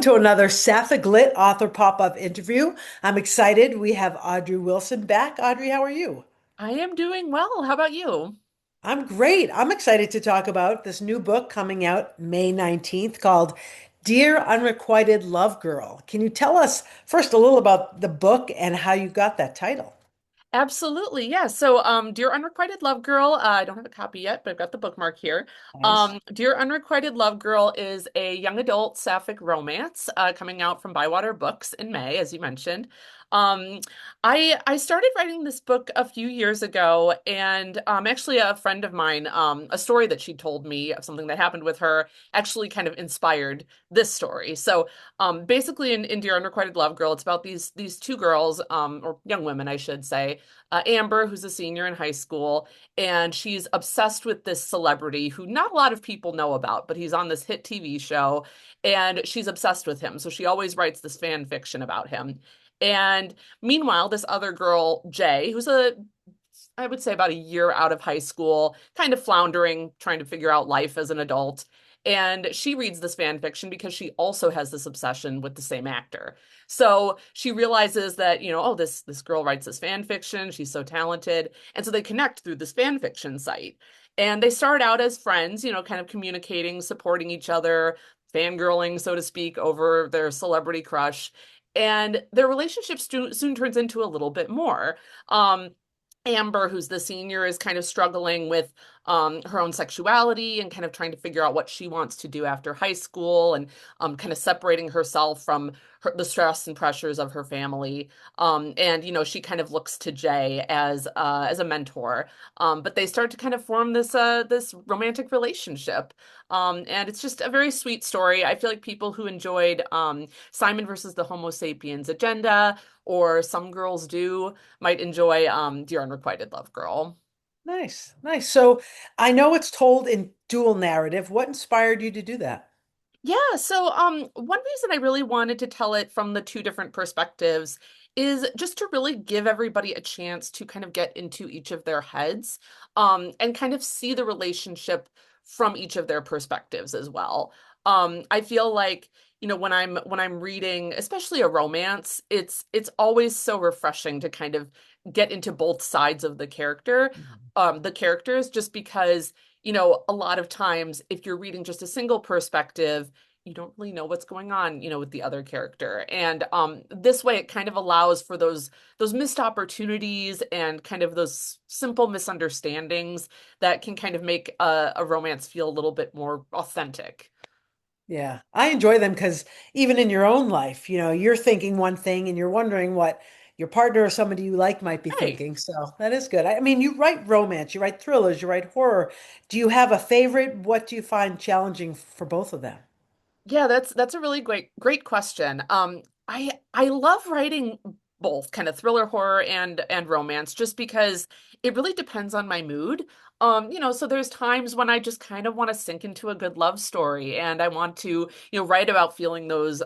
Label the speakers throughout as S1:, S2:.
S1: Welcome to another Sapphic Lit author pop-up interview. I'm excited. We have Audrey Wilson back. Audrey, how are you?
S2: I am doing well. How about you?
S1: I'm great. I'm excited to talk about this new book coming out May 19th called Dear Unrequited Love Girl. Can you tell us first a little about the book and how you got that title?
S2: Absolutely. Yeah. So, Dear Unrequited Love Girl, I don't have a copy yet, but I've got the bookmark here.
S1: Nice.
S2: Dear Unrequited Love Girl is a young adult sapphic romance coming out from Bywater Books in May, as you mentioned. Um, I started writing this book a few years ago, and actually a friend of mine, a story that she told me of something that happened with her actually kind of inspired this story. So, basically in Dear Unrequited Love Girl, it's about these two girls, or young women, I should say. Amber, who's a senior in high school, and she's obsessed with this celebrity who not a lot of people know about, but he's on this hit TV show, and she's obsessed with him. So she always writes this fan fiction about him. And meanwhile, this other girl, Jay, I would say about a year out of high school, kind of floundering, trying to figure out life as an adult. And she reads this fan fiction because she also has this obsession with the same actor. So she realizes that, oh, this girl writes this fan fiction. She's so talented. And so they connect through this fan fiction site. And they start out as friends, kind of communicating, supporting each other, fangirling, so to speak, over their celebrity crush. And their relationship soon turns into a little bit more. Um, Amber, who's the senior, is kind of struggling with her own sexuality and kind of trying to figure out what she wants to do after high school and kind of separating herself from the stress and pressures of her family. And she kind of looks to Jay as a mentor. But they start to kind of form this romantic relationship. And it's just a very sweet story. I feel like people who enjoyed Simon versus the Homo sapiens agenda, or Some Girls Do, might enjoy Dear Unrequited Love Girl.
S1: Nice, nice. So I know it's told in dual narrative. What inspired you to do that?
S2: Yeah, so one reason I really wanted to tell it from the two different perspectives is just to really give everybody a chance to kind of get into each of their heads, and kind of see the relationship from each of their perspectives as well. I feel like, when I'm reading, especially a romance, it's always so refreshing to kind of get into both sides of the characters, just because a lot of times if you're reading just a single perspective, you don't really know what's going on, with the other character. And this way it kind of allows for those missed opportunities and kind of those simple misunderstandings that can kind of make a romance feel a little bit more authentic.
S1: Yeah, I enjoy them because even in your own life, you're thinking one thing and you're wondering what your partner or somebody you like might be
S2: Right.
S1: thinking. So that is good. I mean, you write romance, you write thrillers, you write horror. Do you have a favorite? What do you find challenging for both of them?
S2: Yeah, that's a really great question. I love writing both kind of thriller horror and romance, just because it really depends on my mood. So there's times when I just kind of want to sink into a good love story, and I want to, write about feeling those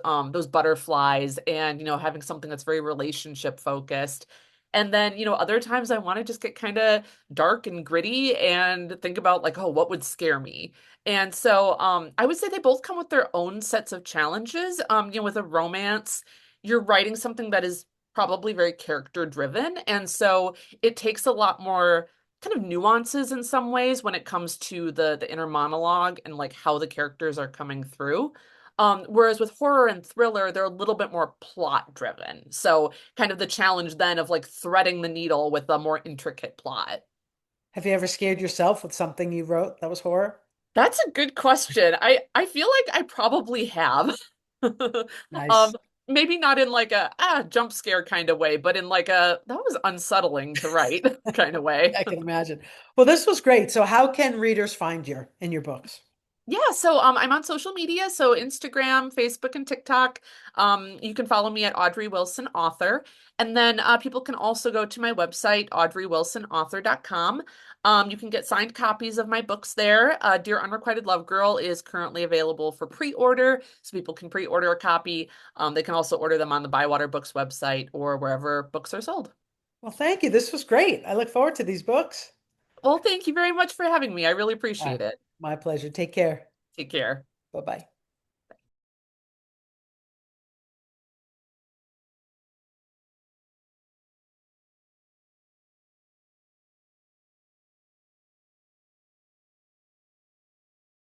S2: butterflies, and having something that's very relationship focused. And then, other times I want to just get kind of dark and gritty and think about, like, oh, what would scare me? And so I would say they both come with their own sets of challenges. With a romance, you're writing something that is probably very character driven. And so it takes a lot more kind of nuances in some ways when it comes to the inner monologue and like how the characters are coming through. Whereas with horror and thriller, they're a little bit more plot driven. So kind of the challenge then of like threading the needle with a more intricate plot.
S1: Have you ever scared yourself with something you wrote that was horror?
S2: That's a good question. I feel like I probably have. Um,
S1: Nice.
S2: maybe not in like a jump scare kind of way, but in like a that was unsettling to write kind of way.
S1: I can imagine. Well, this was great. So how can readers find you in your books?
S2: Yeah, so I'm on social media, so Instagram, Facebook, and TikTok. You can follow me at Audrey Wilson Author. And then people can also go to my website, audreywilsonauthor.com. You can get signed copies of my books there. Dear Unrequited Love Girl is currently available for pre-order, so people can pre-order a copy. They can also order them on the Bywater Books website or wherever books are sold.
S1: Well, thank you. This was great. I look forward to these books.
S2: Well, thank you very much for having me. I really
S1: All right.
S2: appreciate it.
S1: My pleasure. Take care.
S2: Take care.
S1: Bye-bye.